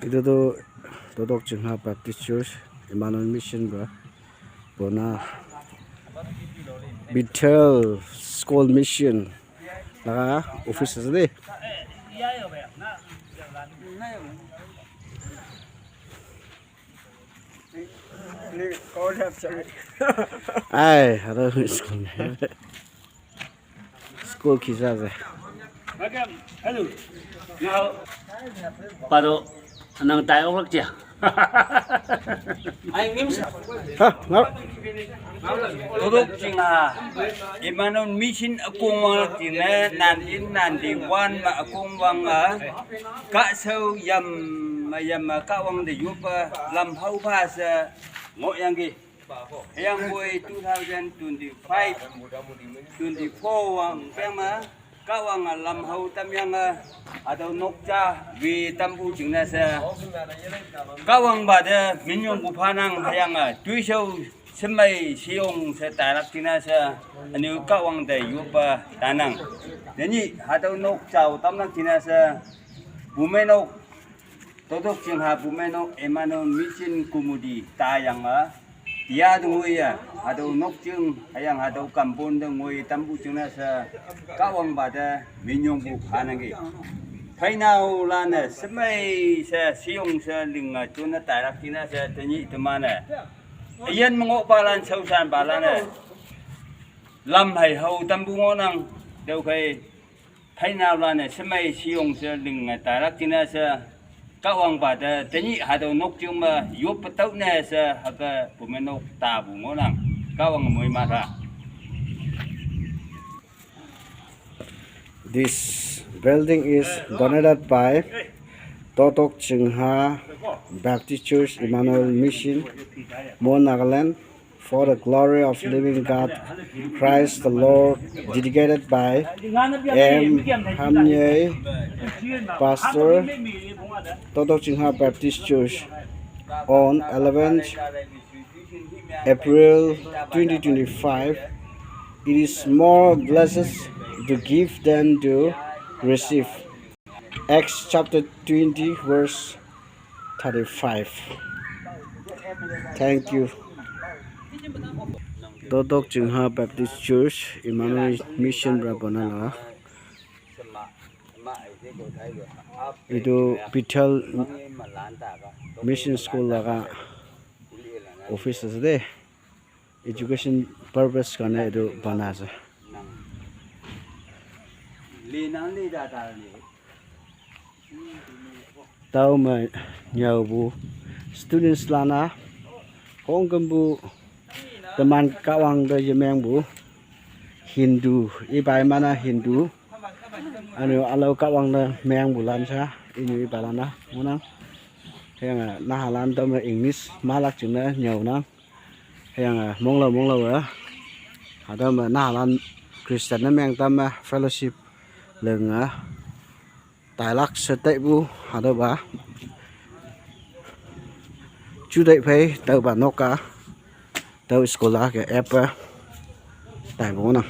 Itu Totok Chungha Baptist Church, Emmanuel Mission bro. Bona Bethel School Mission. Naka office tadi. Ay, ada school. School kisah saya. Hello. Now, pado nang tayo rak siya. Ay ngim sa. Ha, ngap. Tudok singa. Emmanuel Mission akong mga tina nanti wan ma akong wanga ka sau yam ka wang de yupa lam hau pa sa ngo yang gi. Yang boy 2025 24 wang pema kawang lam hau tam yang atau nokja wi tampu jingna sa kawang bada minyong bupanang yang tuisau semai siung sa tarak tina sa anu kawang da yupa tanang jadi atau nokja tamnak tina sa bumenok todok jingha bumenok Emmanuel Mission kumudi tayang dia ngui atau nokjung ayang atau kampung ngui tampu juna sa kawang bada minyong bu hanangi phainau lana semai sa siung sa linga juna tarak tina sa tani temana iyan mengok balan sausan balana lam hai hau tampu ngonang deu kai phainau lana semai siung sa linga tarak tina sa kawang pada tani hado nok cuma yup petau na sa haga pumenok tabu ngonang kawang moy mata. This building is donated by Totok Chungha Baptist Church Emmanuel Mission, Mon Nagaland, for the glory of living God, Christ the Lord, dedicated by M. Hamye, Pastor, Totok Chungha Baptist Church, on 11th April 2025. It is more blessed to give than to receive. Acts chapter 20 verse 35. Thank you. Totok Chungha Baptist Church Emmanuel Mission Rabonala. Itu Bethel Mission School laga office ase education purpose karena itu banasa. Tahu mai nyau students lana hongkem bu teman kawang de yemeng bu Hindu ibai mana Hindu anu alau kawang de meng bulan sa ini balana munang yang nahalan tam English malak chuna nyau na yang monglo ada nahalan Christian na meng tam fellowship lenga tailak setai bu ada ba chudai phai tau ba noka tau sekolah ke apa tai bona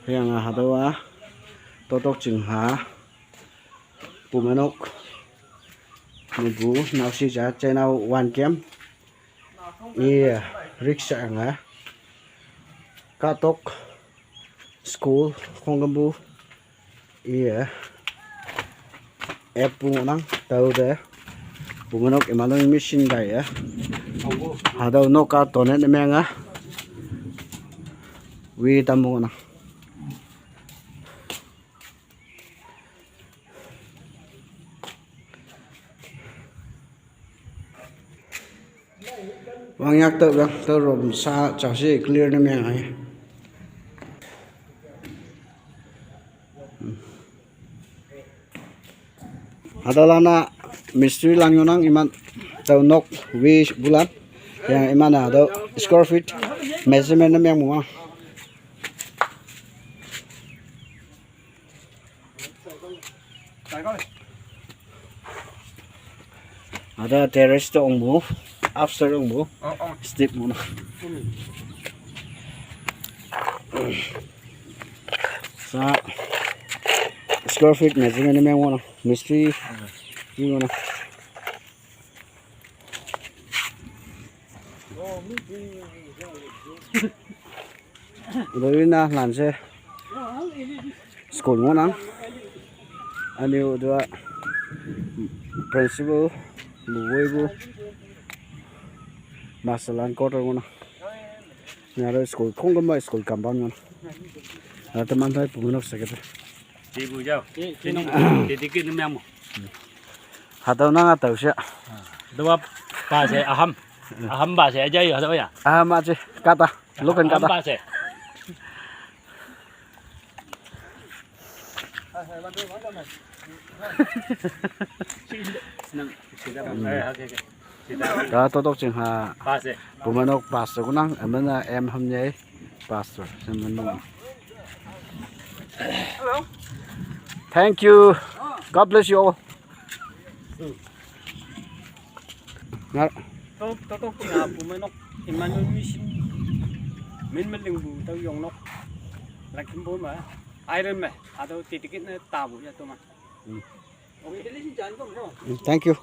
yang ada wa Totok Chungha pumanok nubu nausi ja chena wan kem riksha nga katok school khonggambu epu nang tau de pumanok Emmanuel Mission dai ada noka tonet menga wi tamu na wang yak tơ rom sa chao si clear na meng ai adalana mystery lang yunang iman tau nok wi bulan yang imana do square feet measurement na meng mo ada terrace to ongbu after ongbu step mo na sa square feet measurement na meng mo mystery ยิงนะเลยนะหลานเซ่สกุลงนังอันนี้ตัว principal ลูเวบูมาสลานก็ตัวงนะเนี่ยเราสกุลคงก็ไม่สกุลกำบังนะแต่teman saya pemenuk sakit Di bu jau. Di dikit ni memang. atau nang atau sih Dua bahasa aham bahasa aja ya apa ya? macam kata lu kan Aham kata bahasa. Senang. Kita. Okey. kalau tutup chừng hà Bahasa. pemenuk pastor cũng năng em là em hôm nay pastor xem mình nông thank you God bless you all Ngắt. Totok tinga pumenok imanul mission. Min meling bu tau yong nok. Lakin bo ma. Iron ma. Ado titikit na tabu ya to ma. Thank you